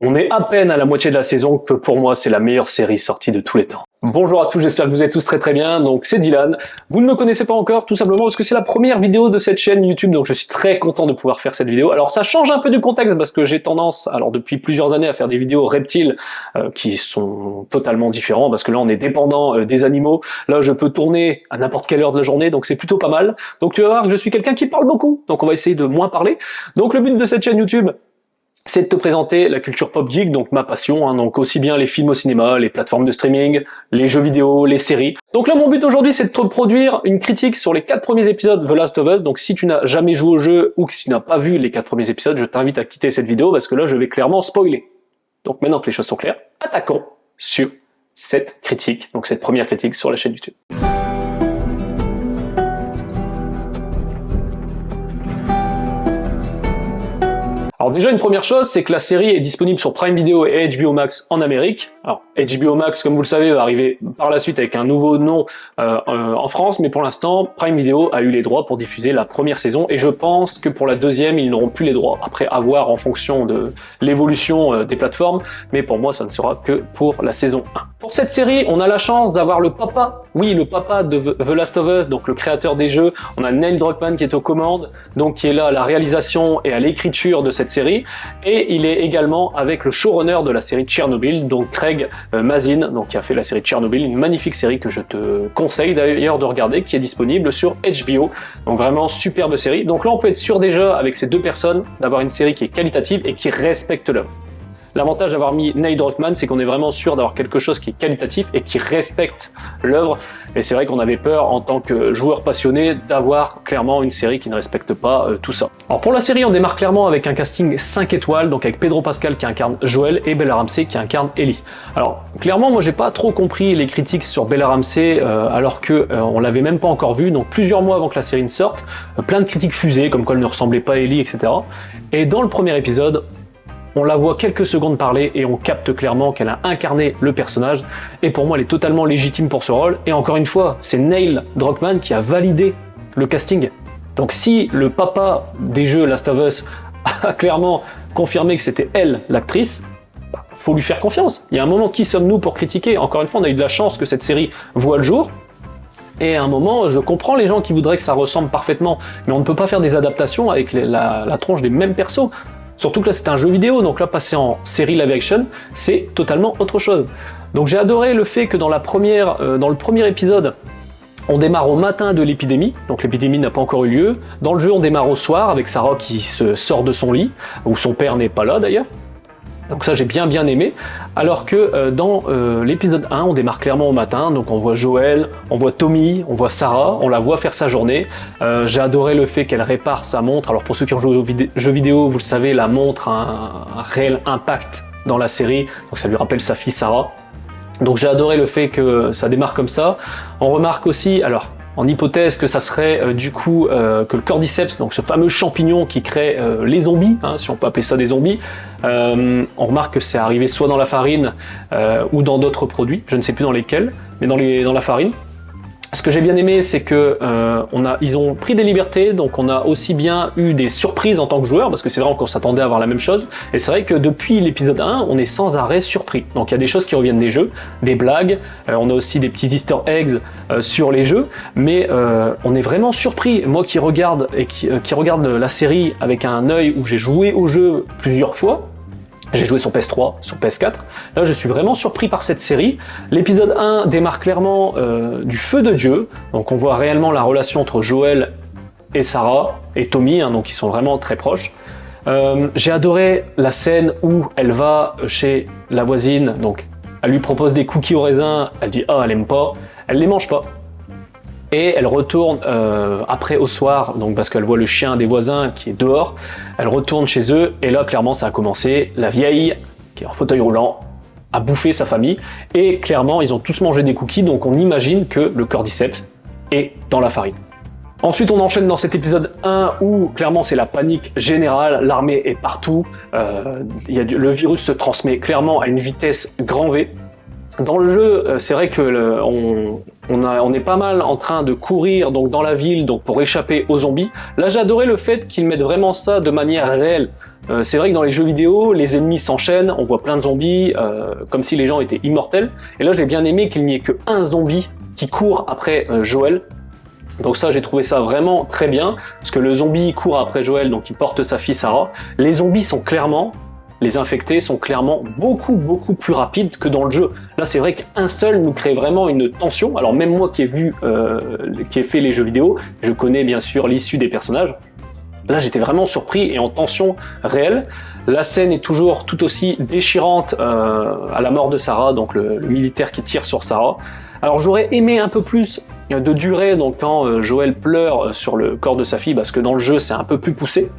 On est à peine à la moitié de la saison que pour moi c'est la meilleure série sortie de tous les temps. Bonjour à tous, j'espère que vous êtes tous très bien, donc c'est Dylan. Vous ne me connaissez pas encore tout simplement parce que c'est la première vidéo de cette chaîne YouTube, donc je suis très content de pouvoir faire cette vidéo. Alors ça change un peu du contexte parce que j'ai tendance, alors depuis plusieurs années, à faire des vidéos reptiles qui sont totalement différents parce que là on est dépendant des animaux. Là je peux tourner à n'importe quelle heure de la journée, donc c'est plutôt pas mal. Donc tu vas voir que je suis quelqu'un qui parle beaucoup, donc on va essayer de moins parler. Donc le but de cette chaîne YouTube, c'est de te présenter la culture pop geek, donc ma passion, donc aussi bien les films au cinéma, les plateformes de streaming, les jeux vidéo, les séries. Donc là mon but aujourd'hui c'est de te produire une critique sur les 4 premiers épisodes The Last of Us, donc si tu n'as jamais joué au jeu ou que si tu n'as pas vu les 4 premiers épisodes, je t'invite à quitter cette vidéo parce que là je vais clairement spoiler. Donc maintenant que les choses sont claires, attaquons sur cette critique, donc cette première critique sur la chaîne YouTube. Alors déjà une première chose, c'est que la série est disponible sur Prime Video et HBO Max en Amérique. Alors HBO Max, comme vous le savez, va arriver par la suite avec un nouveau nom en France, mais pour l'instant, Prime Video a eu les droits pour diffuser la première saison, et je pense que pour la deuxième, ils n'auront plus les droits. Après, à voir en fonction de l'évolution des plateformes, mais pour moi, ça ne sera que pour la saison 1. Pour cette série, on a la chance d'avoir le papa, oui, le papa de The Last of Us, donc le créateur des jeux. On a Neil Druckmann qui est aux commandes, donc qui est là à la réalisation et à l'écriture de cette série, et il est également avec le showrunner de la série Tchernobyl, donc Craig Mazin, donc qui a fait la série Tchernobyl, une magnifique série que je te conseille d'ailleurs de regarder, qui est disponible sur HBO, donc vraiment superbe série. Donc là on peut être sûr déjà avec ces deux personnes d'avoir une série qui est qualitative et qui respecte l'œuvre. L'avantage d'avoir mis Neil Druckmann, c'est qu'on est vraiment sûr d'avoir quelque chose qui est qualitatif et qui respecte l'œuvre. Et c'est vrai qu'on avait peur, en tant que joueur passionné, d'avoir clairement une série qui ne respecte pas tout ça. Alors pour la série, on démarre clairement avec un casting 5 étoiles, donc avec Pedro Pascal qui incarne Joel et Bella Ramsey qui incarne Ellie. Alors clairement, moi j'ai pas trop compris les critiques sur Bella Ramsey alors que on l'avait même pas encore vue, donc plusieurs mois avant que la série ne sorte, plein de critiques fusées comme quoi elle ne ressemblait pas à Ellie, etc. Et dans le premier épisode, on la voit quelques secondes parler et on capte clairement qu'elle a incarné le personnage, et pour moi elle est totalement légitime pour ce rôle, et encore une fois, c'est Neil Druckmann qui a validé le casting. Donc si le papa des jeux Last of Us a clairement confirmé que c'était elle l'actrice, faut lui faire confiance. Il y a un moment, qui sommes-nous pour critiquer? Encore une fois, on a eu de la chance que cette série voit le jour, et à un moment, je comprends les gens qui voudraient que ça ressemble parfaitement, mais on ne peut pas faire des adaptations avec la tronche des mêmes persos. Surtout que là c'est un jeu vidéo, donc là passer en série live action, c'est totalement autre chose. Donc j'ai adoré le fait que dans le premier épisode, on démarre au matin de l'épidémie, donc l'épidémie n'a pas encore eu lieu. Dans le jeu on démarre au soir avec Sarah qui se sort de son lit, où son père n'est pas là d'ailleurs. Donc ça j'ai bien aimé, alors que dans l'épisode 1, on démarre clairement au matin, donc on voit Joel, on voit Tommy, on voit Sarah, on la voit faire sa journée. J'ai adoré le fait qu'elle répare sa montre. Alors pour ceux qui ont joué aux jeux vidéo, vous le savez, la montre a un réel impact dans la série, donc ça lui rappelle sa fille Sarah. Donc j'ai adoré le fait que ça démarre comme ça. On remarque aussi, alors en hypothèse que ça serait du coup que le cordyceps, donc ce fameux champignon qui crée les zombies, si on peut appeler ça des zombies, on remarque que c'est arrivé soit dans la farine ou dans d'autres produits, je ne sais plus dans lesquels, mais dans la farine. Ce que j'ai bien aimé, c'est que ils ont pris des libertés, donc on a aussi bien eu des surprises en tant que joueur, parce que c'est vrai qu'on s'attendait à avoir la même chose, et c'est vrai que depuis l'épisode 1, on est sans arrêt surpris. Donc il y a des choses qui reviennent des jeux, des blagues, on a aussi des petits easter eggs sur les jeux, mais on est vraiment surpris. Moi qui regarde la série avec un œil où j'ai joué au jeu plusieurs fois, j'ai joué sur PS3, sur PS4, là je suis vraiment surpris par cette série. L'épisode 1 démarre clairement du feu de Dieu, donc on voit réellement la relation entre Joel et Sarah, et Tommy, donc ils sont vraiment très proches. J'ai adoré la scène où elle va chez la voisine, donc elle lui propose des cookies au raisin, elle dit « ah, elle aime pas », elle les mange pas. Et elle retourne après au soir, donc parce qu'elle voit le chien des voisins qui est dehors, elle retourne chez eux, et là clairement ça a commencé, la vieille, qui est en fauteuil roulant, a bouffé sa famille, et clairement ils ont tous mangé des cookies, donc on imagine que le cordyceps est dans la farine. Ensuite on enchaîne dans cet épisode 1 où clairement c'est la panique générale, l'armée est partout, le virus se transmet clairement à une vitesse grand V. Dans le jeu, c'est vrai que on est pas mal en train de courir donc dans la ville donc pour échapper aux zombies. Là, j'ai adoré le fait qu'ils mettent vraiment ça de manière réelle. C'est vrai que dans les jeux vidéo, les ennemis s'enchaînent, on voit plein de zombies, comme si les gens étaient immortels. Et là, j'ai bien aimé qu'il n'y ait qu'un zombie qui court après Joel. Donc ça, j'ai trouvé ça vraiment très bien, parce que le zombie court après Joel, donc il porte sa fille Sarah. Les zombies sont clairement... Les infectés sont clairement beaucoup plus rapides que dans le jeu. Là, c'est vrai qu'un seul nous crée vraiment une tension. Alors même moi qui ai fait les jeux vidéo, je connais bien sûr l'issue des personnages. Là, j'étais vraiment surpris et en tension réelle. La scène est toujours tout aussi déchirante à la mort de Sarah, donc le militaire qui tire sur Sarah. Alors j'aurais aimé un peu plus de durée, donc quand Joel pleure sur le corps de sa fille, parce que dans le jeu, c'est un peu plus poussé.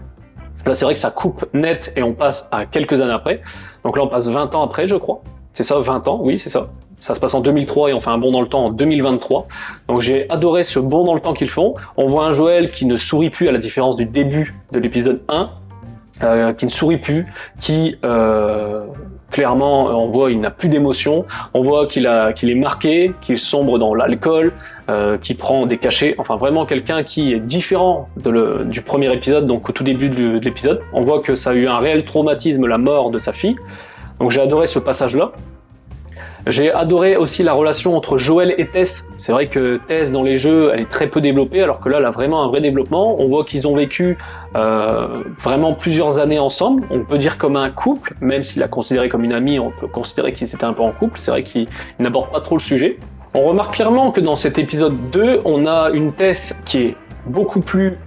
Là, c'est vrai que ça coupe net et on passe à quelques années après. Donc là, on passe 20 ans après, je crois. C'est ça, 20 ans? Oui, c'est ça. Ça se passe en 2003 et on fait un bond dans le temps en 2023. Donc j'ai adoré ce bond dans le temps qu'ils font. On voit un Joel qui ne sourit plus à la différence du début de l'épisode 1. Qui ne sourit plus, qui clairement on voit il n'a plus d'émotion, on voit qu'il est marqué, qu'il sombre dans l'alcool, qui prend des cachets, enfin vraiment quelqu'un qui est différent du premier épisode, donc au tout début de l'épisode. On voit que ça a eu un réel traumatisme, la mort de sa fille, donc j'ai adoré ce passage-là. J'ai adoré aussi la relation entre Joel et Tess. C'est vrai que Tess dans les jeux, elle est très peu développée, alors que là, elle a vraiment un vrai développement. On voit qu'ils ont vécu vraiment plusieurs années ensemble. On peut dire comme un couple, même s'il l'a considéré comme une amie, on peut considérer qu'ils étaient un peu en couple. C'est vrai qu'il n'aborde pas trop le sujet. On remarque clairement que dans cet épisode 2, on a une Tess qui est beaucoup plus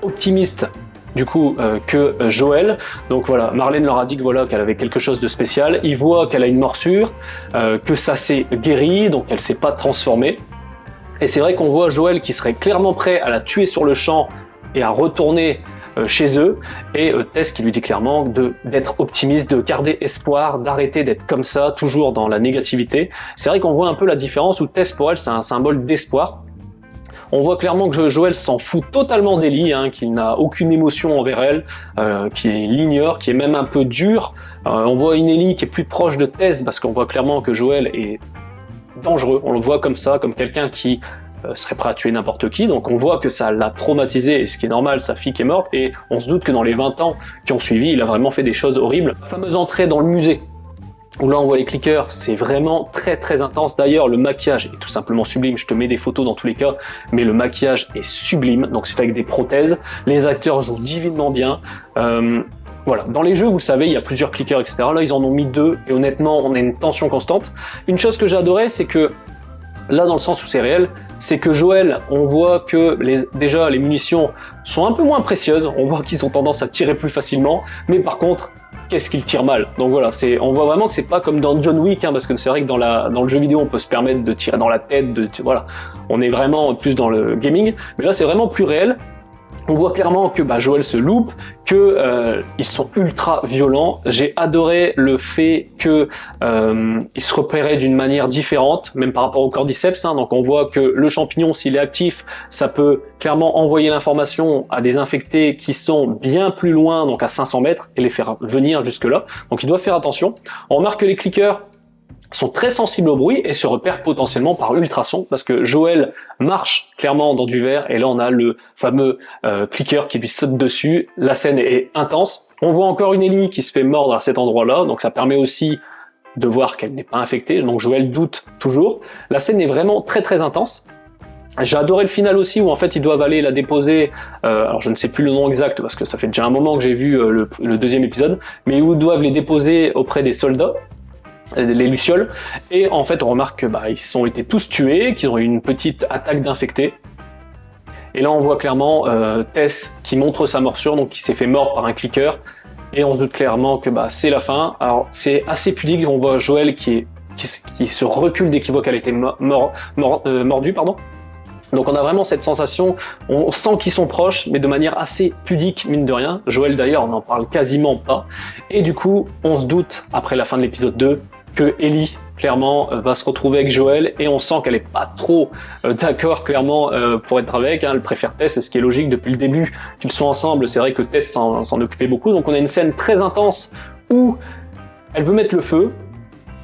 optimiste du coup que Joel. Donc voilà, Marlène leur a dit que voilà qu'elle avait quelque chose de spécial. Ils voient qu'elle a une morsure, que ça s'est guéri, donc elle s'est pas transformée. Et c'est vrai qu'on voit Joel qui serait clairement prêt à la tuer sur le champ et à retourner chez eux, et Tess qui lui dit clairement d'être optimiste, de garder espoir, d'arrêter d'être comme ça, toujours dans la négativité. C'est vrai qu'on voit un peu la différence où Tess pour elle c'est un symbole d'espoir. On voit clairement que Joel s'en fout totalement d'Ellie, hein, qu'il n'a aucune émotion envers elle, qui l'ignore, qui est même un peu dur. On voit une Ellie qui est plus proche de Tess, parce qu'on voit clairement que Joel est dangereux. On le voit comme ça, comme quelqu'un qui serait prêt à tuer n'importe qui. Donc on voit que ça l'a traumatisé, et ce qui est normal, sa fille qui est morte, et on se doute que dans les 20 ans qui ont suivi, il a vraiment fait des choses horribles. La fameuse entrée dans le musée, où là on voit les clickers, c'est vraiment très intense. D'ailleurs le maquillage est tout simplement sublime, je te mets des photos dans tous les cas, mais le maquillage est sublime, donc c'est fait avec des prothèses, les acteurs jouent divinement bien. Voilà, dans les jeux, vous le savez, il y a plusieurs clickers, etc. Là, ils en ont mis 2, et honnêtement, on a une tension constante. Une chose que j'adorais, c'est que, là, dans le sens où c'est réel, c'est que Joel, on voit que déjà, les munitions sont un peu moins précieuses, on voit qu'ils ont tendance à tirer plus facilement, mais par contre, qu'est-ce qu'il tire mal. Donc voilà, on voit vraiment que c'est pas comme dans John Wick, hein, parce que c'est vrai que dans le jeu vidéo, on peut se permettre de tirer dans la tête, voilà, on est vraiment plus dans le gaming, mais là, c'est vraiment plus réel. On voit clairement que Joel se loupe, que ils sont ultra violents. J'ai adoré le fait que ils se repéraient d'une manière différente, même par rapport au cordyceps. Hein. Donc on voit que le champignon, s'il est actif, ça peut clairement envoyer l'information à des infectés qui sont bien plus loin, donc à 500 mètres, et les faire venir jusque là. Donc ils doivent faire attention. On remarque que les clickers sont très sensibles au bruit et se repèrent potentiellement par ultrasons, parce que Joel marche clairement dans du verre, et là on a le fameux clicker qui lui saute dessus. La scène est intense. On voit encore une Ellie qui se fait mordre à cet endroit-là, donc ça permet aussi de voir qu'elle n'est pas infectée, donc Joel doute toujours. La scène est vraiment très intense. J'ai adoré le final aussi, où en fait ils doivent aller la déposer, alors je ne sais plus le nom exact parce que ça fait déjà un moment que j'ai vu le deuxième épisode, mais où ils doivent les déposer auprès des soldats, les lucioles, et en fait on remarque que ils ont été tous tués, qu'ils ont eu une petite attaque d'infectés. Et là on voit clairement Tess qui montre sa morsure, donc qui s'est fait mordre par un clicker, et on se doute clairement que c'est la fin. Alors c'est assez pudique, on voit Joel qui se recule dès qu'il voit qu'elle a été mordue, pardon. Donc on a vraiment cette sensation, on sent qu'ils sont proches, mais de manière assez pudique, mine de rien. Joel d'ailleurs, on n'en parle quasiment pas. Et du coup, on se doute, après la fin de l'épisode 2, que Ellie, clairement, va se retrouver avec Joel, et on sent qu'elle est pas trop d'accord, clairement, pour être avec. Hein. Elle préfère Tess, c'est ce qui est logique depuis le début qu'ils sont ensemble. C'est vrai que Tess s'en occupait beaucoup. Donc on a une scène très intense où elle veut mettre le feu.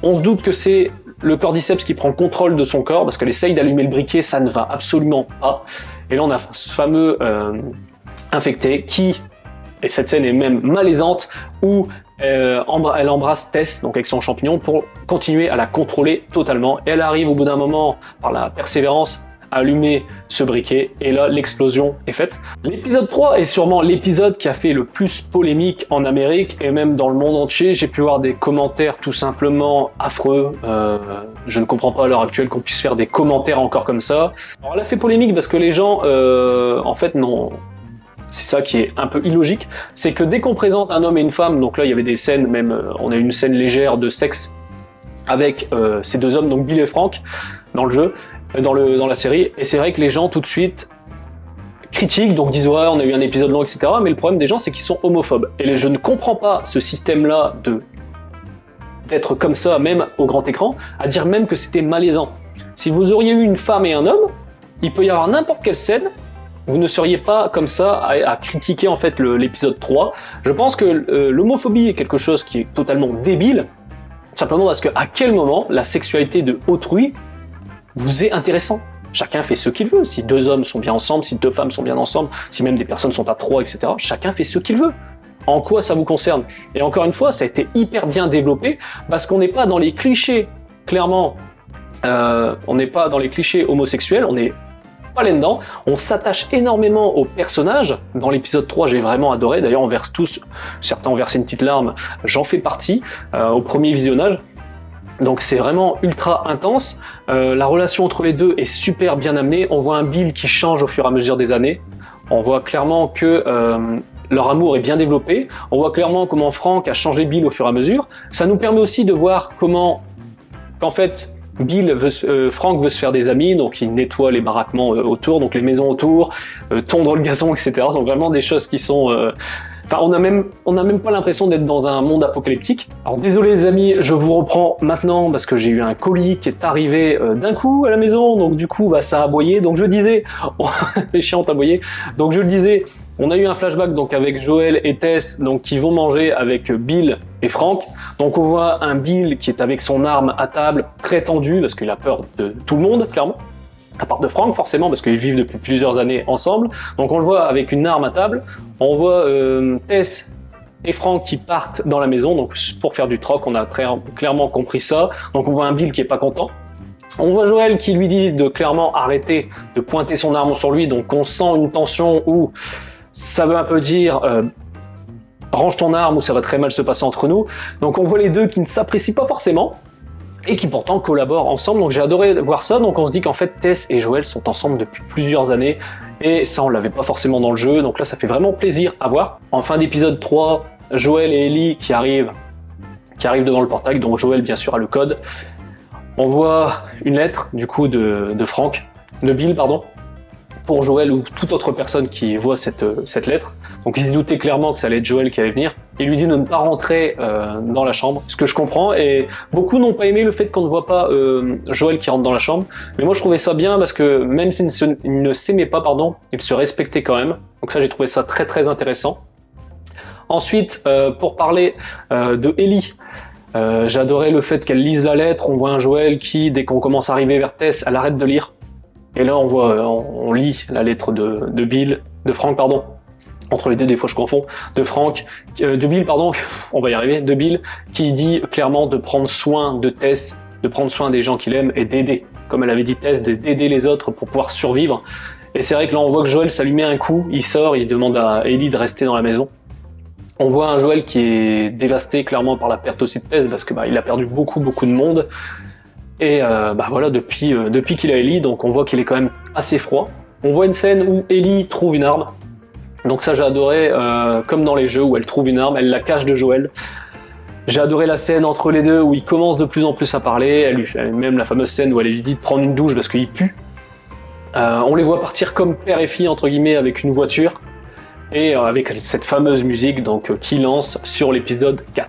On se doute que c'est le cordyceps qui prend contrôle de son corps parce qu'elle essaye d'allumer le briquet, ça ne va absolument pas. Et là on a ce fameux infecté qui, et cette scène est même malaisante, où elle embrasse Tess, donc avec son champignon, pour continuer à la contrôler totalement. Et elle arrive au bout d'un moment, par la persévérance, à allumer ce briquet, et là l'explosion est faite. L'épisode 3 est sûrement l'épisode qui a fait le plus polémique en Amérique, et même dans le monde entier. J'ai pu voir des commentaires tout simplement affreux. Je ne comprends pas à l'heure actuelle qu'on puisse faire des commentaires encore comme ça. Alors elle a fait polémique parce que les gens, en fait, non... C'est ça qui est un peu illogique, c'est que dès qu'on présente un homme et une femme, donc là il y avait des scènes, même on a une scène légère de sexe avec ces deux hommes, donc Bill et Frank, dans le jeu, dans la série, et c'est vrai que les gens tout de suite critiquent, donc disent ouais on a eu un épisode long, etc. Mais le problème des gens c'est qu'ils sont homophobes, et je ne comprends pas ce système-là d'être comme ça, même au grand écran, à dire même que c'était malaisant. Si vous auriez eu une femme et un homme, il peut y avoir n'importe quelle scène, vous ne seriez pas comme ça à critiquer en fait l'épisode 3. Je pense que l'homophobie est quelque chose qui est totalement débile, simplement parce que à quel moment la sexualité de autrui vous est intéressant? Chacun fait ce qu'il veut. Si deux hommes sont bien ensemble, si deux femmes sont bien ensemble, si même des personnes sont à trois, etc. Chacun fait ce qu'il veut. En quoi ça vous concerne? Et encore une fois, ça a été hyper bien développé parce qu'on n'est pas dans les clichés, clairement, on n'est pas dans les clichés homosexuels, on est pas là-dedans, on s'attache énormément aux personnages. Dans l'épisode 3, j'ai vraiment adoré, d'ailleurs on verse tous, certains ont versé une petite larme, j'en fais partie, au premier visionnage. Donc c'est vraiment ultra intense, la relation entre les deux est super bien amenée, on voit un Bill qui change au fur et à mesure des années, on voit clairement que leur amour est bien développé, on voit clairement comment Frank a changé Bill au fur et à mesure. Ça nous permet aussi de voir qu'en fait, Frank veut se faire des amis, donc il nettoie les baraquements autour, donc les maisons autour, tondre le gazon, etc. Donc vraiment des choses qui sont... Enfin, on n'a même pas l'impression d'être dans un monde apocalyptique. Alors désolé les amis, je vous reprends maintenant parce que j'ai eu un colis qui est arrivé d'un coup à la maison, donc du coup ça a aboyé. Donc je disais, les chiens ont aboyé. Donc je le disais, on a eu un flashback donc avec Joel et Tess, donc qui vont manger avec Bill et Frank. Donc on voit un Bill qui est avec son arme à table, très tendu parce qu'il a peur de tout le monde, clairement. À part de Frank forcément parce qu'ils vivent depuis plusieurs années ensemble. Donc on le voit avec une arme à table. On voit Tess et Frank qui partent dans la maison donc pour faire du troc. On a très clairement compris ça. Donc on voit un Bill qui est pas content. On voit Joel qui lui dit de clairement arrêter de pointer son arme sur lui. Donc on sent une tension où ça veut un peu dire range ton arme ou ça va très mal se passer entre nous. Donc on voit les deux qui ne s'apprécient pas forcément et qui pourtant collaborent ensemble, donc j'ai adoré voir ça. Donc on se dit qu'en fait Tess et Joel sont ensemble depuis plusieurs années, et ça on l'avait pas forcément dans le jeu, donc là ça fait vraiment plaisir à voir. En fin d'épisode 3, Joel et Ellie qui arrivent devant le portail, donc Joel bien sûr a le code. On voit une lettre du coup de Bill, pour Joel ou toute autre personne qui voit cette lettre. Donc il se doutait clairement que ça allait être Joel qui allait venir. Il lui dit de ne pas rentrer dans la chambre, ce que je comprends, et beaucoup n'ont pas aimé le fait qu'on ne voit pas Joel qui rentre dans la chambre. Mais moi je trouvais ça bien parce que même s'ils ne s'aimaient pas, ils se respectaient quand même. Donc ça j'ai trouvé ça très très intéressant. Ensuite, pour parler de Ellie, j'ai adoré le fait qu'elle lise la lettre. On voit un Joel qui, dès qu'on commence à arriver vers Tess, elle arrête de lire. Et là, on lit la lettre de Frank, entre les deux, des fois je confonds, de Bill, on va y arriver, de Bill, qui dit clairement de prendre soin de Tess, de prendre soin des gens qu'il aime et d'aider, comme elle avait dit Tess, d'aider les autres pour pouvoir survivre. Et c'est vrai que là, on voit que Joel, ça lui met un coup, il sort, il demande à Ellie de rester dans la maison. On voit un Joel qui est dévasté clairement par la perte aussi de Tess, parce que il a perdu beaucoup de monde. Et voilà, depuis qu'il a Ellie, donc on voit qu'il est quand même assez froid. On voit une scène où Ellie trouve une arme. Donc ça j'ai adoré, comme dans les jeux où elle trouve une arme, elle la cache de Joel. J'ai adoré la scène entre les deux où ils commencent de plus en plus à parler. Elle lui fait même la fameuse scène où elle lui dit de prendre une douche parce qu'il pue. On les voit partir comme père et fille entre guillemets avec une voiture. Et avec cette fameuse musique donc qui lance sur l'épisode 4.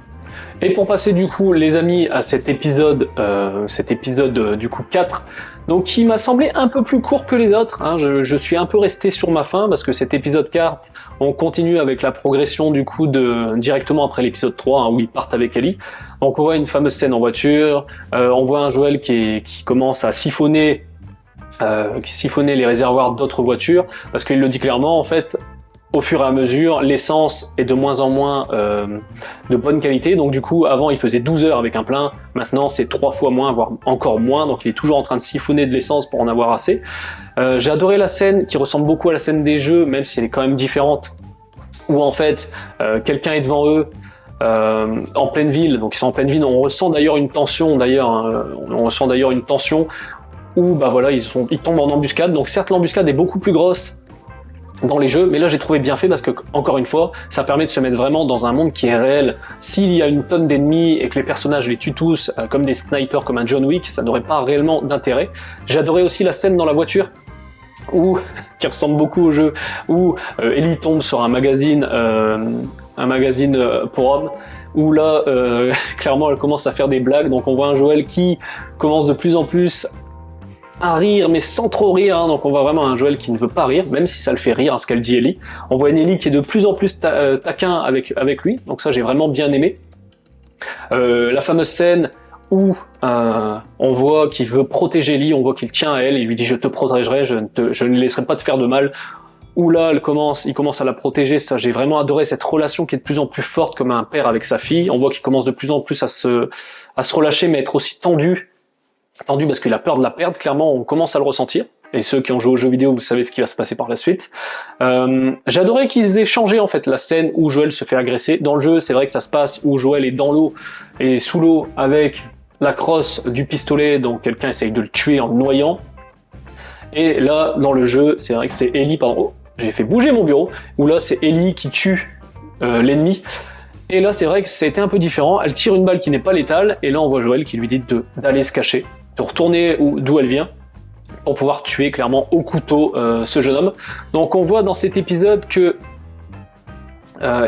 Et pour passer du coup les amis à cet épisode du coup 4 donc qui m'a semblé un peu plus court que les autres, hein. Je suis un peu resté sur ma faim, parce que cet épisode 4, on continue avec la progression du coup directement après l'épisode 3, hein, où ils partent avec Ellie. Donc on voit une fameuse scène en voiture, on voit un Joel qui commence à siphonner les réservoirs d'autres voitures, parce qu'il le dit clairement, en fait, au fur et à mesure, l'essence est de moins en moins de bonne qualité, donc du coup, avant il faisait 12 heures avec un plein, maintenant c'est 3 fois moins, voire encore moins, donc il est toujours en train de siphonner de l'essence pour en avoir assez. J'ai adoré la scène qui ressemble beaucoup à la scène des jeux, même si elle est quand même différente, où en fait, quelqu'un est devant eux, en pleine ville, donc ils sont en pleine ville, on ressent d'ailleurs une tension, où bah voilà, ils tombent en embuscade, donc certes l'embuscade est beaucoup plus grosse dans les jeux, mais là j'ai trouvé bien fait parce que, encore une fois, ça permet de se mettre vraiment dans un monde qui est réel. S'il y a une tonne d'ennemis et que les personnages les tuent tous, comme des snipers, comme un John Wick, ça n'aurait pas réellement d'intérêt. J'ai adoré aussi la scène dans la voiture, qui ressemble beaucoup au jeu, où Ellie tombe sur un magazine pour hommes, où là, clairement elle commence à faire des blagues, donc on voit un Joel qui commence de plus en plus à rire, mais sans trop rire, hein. Donc on voit vraiment un Joel qui ne veut pas rire, même si ça le fait rire, hein, ce qu'elle dit Ellie. On voit une Ellie qui est de plus en plus taquin avec lui, donc ça j'ai vraiment bien aimé. La fameuse scène où on voit qu'il veut protéger Ellie, on voit qu'il tient à elle, il lui dit je te protégerai, je ne laisserai pas te faire de mal. Où là, il commence à la protéger, ça j'ai vraiment adoré cette relation qui est de plus en plus forte comme un père avec sa fille. On voit qu'il commence de plus en plus à se relâcher, mais être aussi tendu parce qu'il a peur de la perdre, clairement on commence à le ressentir, et ceux qui ont joué aux jeux vidéo vous savez ce qui va se passer par la suite. J'ai adoré qu'ils aient changé en fait la scène où Joel se fait agresser. Dans le jeu c'est vrai que ça se passe où Joel est dans l'eau et sous l'eau avec la crosse du pistolet, donc quelqu'un essaye de le tuer en le noyant, et là dans le jeu c'est vrai que c'est Ellie, pardon, j'ai fait bouger mon bureau, où là c'est Ellie qui tue l'ennemi. Et là, c'est vrai que ça a été un peu différent. Elle tire une balle qui n'est pas létale, et là, on voit Joel qui lui dit d'aller se cacher, de retourner d'où elle vient, pour pouvoir tuer clairement au couteau ce jeune homme. Donc on voit dans cet épisode que,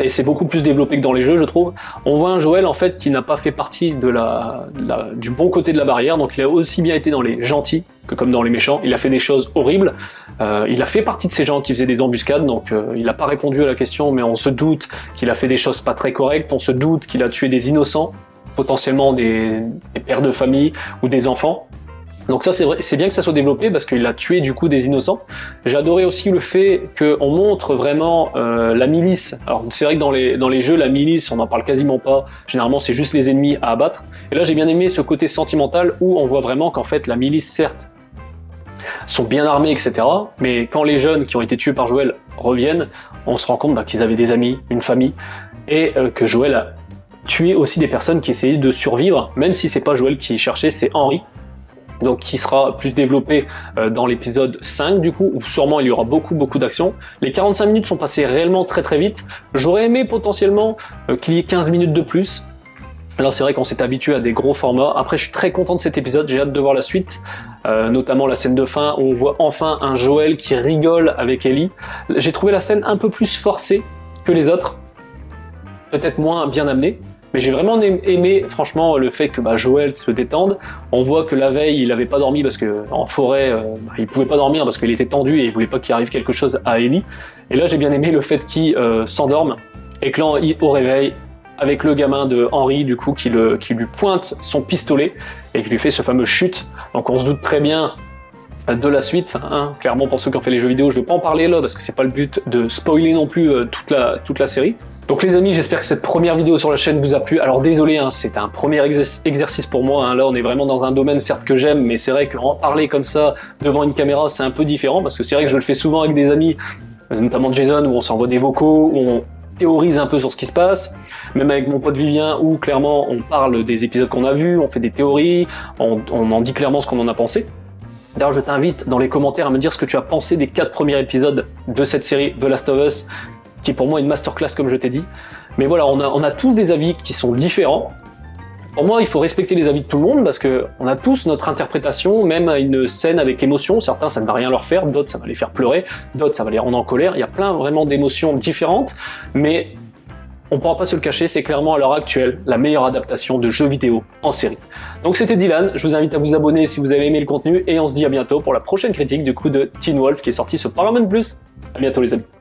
et c'est beaucoup plus développé que dans les jeux, je trouve, on voit un Joel en fait qui n'a pas fait partie du bon côté de la barrière, donc il a aussi bien été dans les gentils que comme dans les méchants. Il a fait des choses horribles, il a fait partie de ces gens qui faisaient des embuscades, donc il n'a pas répondu à la question, mais on se doute qu'il a fait des choses pas très correctes, on se doute qu'il a tué des innocents, potentiellement des pères de famille ou des enfants. Donc ça c'est bien que ça soit développé parce qu'il a tué du coup des innocents. J'ai adoré aussi le fait qu'on montre vraiment la milice. Alors c'est vrai que dans les jeux la milice on n'en parle quasiment pas, généralement c'est juste les ennemis à abattre. Et là j'ai bien aimé ce côté sentimental où on voit vraiment qu'en fait la milice certes sont bien armés, etc. Mais quand les jeunes qui ont été tués par Joel reviennent, on se rend compte qu'ils avaient des amis, une famille, et que Joel a tué aussi des personnes qui essayaient de survivre, même si c'est pas Joel qui cherchait, c'est Henry. Donc qui sera plus développé dans l'épisode 5 du coup, où sûrement il y aura beaucoup d'action. Les 45 minutes sont passées réellement très vite. J'aurais aimé potentiellement qu'il y ait 15 minutes de plus. Là c'est vrai qu'on s'est habitué à des gros formats. Après je suis très content de cet épisode, j'ai hâte de voir la suite. Notamment la scène de fin où on voit enfin un Joel qui rigole avec Ellie. J'ai trouvé la scène un peu plus forcée que les autres. Peut-être moins bien amenée. Mais j'ai vraiment aimé, franchement, le fait que Joel se détende. On voit que la veille, il avait pas dormi parce que en forêt, il pouvait pas dormir parce qu'il était tendu et il voulait pas qu'il arrive quelque chose à Ellie. Et là, j'ai bien aimé le fait qu'il s'endorme et que là, au réveil, avec le gamin de Henry, du coup, qui lui pointe son pistolet et qui lui fait ce fameux chute. Donc on se doute très bien de la suite, hein. Clairement pour ceux qui ont fait les jeux vidéo, je vais pas en parler là parce que c'est pas le but de spoiler non plus toute la série. Donc les amis, j'espère que cette première vidéo sur la chaîne vous a plu. Alors désolé, hein, c'est un premier exercice pour moi, hein. Là on est vraiment dans un domaine certes que j'aime, mais c'est vrai qu'en parler comme ça devant une caméra c'est un peu différent, parce que c'est vrai que je le fais souvent avec des amis, notamment Jason, où on s'envoie des vocaux, où on théorise un peu sur ce qui se passe, même avec mon pote Vivien, où clairement on parle des épisodes qu'on a vus, on fait des théories, on en dit clairement ce qu'on en a pensé. D'ailleurs, je t'invite dans les commentaires à me dire ce que tu as pensé des 4 premiers épisodes de cette série The Last of Us, qui est pour moi une masterclass comme je t'ai dit. Mais voilà, on a tous des avis qui sont différents. Pour moi, il faut respecter les avis de tout le monde parce que on a tous notre interprétation, même à une scène avec émotion. Certains, ça ne va rien leur faire, d'autres, ça va les faire pleurer, d'autres, ça va les rendre en colère. Il y a plein vraiment d'émotions différentes, mais on pourra pas se le cacher, c'est clairement à l'heure actuelle la meilleure adaptation de jeux vidéo en série. Donc c'était Dylan, je vous invite à vous abonner si vous avez aimé le contenu, et on se dit à bientôt pour la prochaine critique du coup de Teen Wolf qui est sorti sur Paramount+. À bientôt les amis.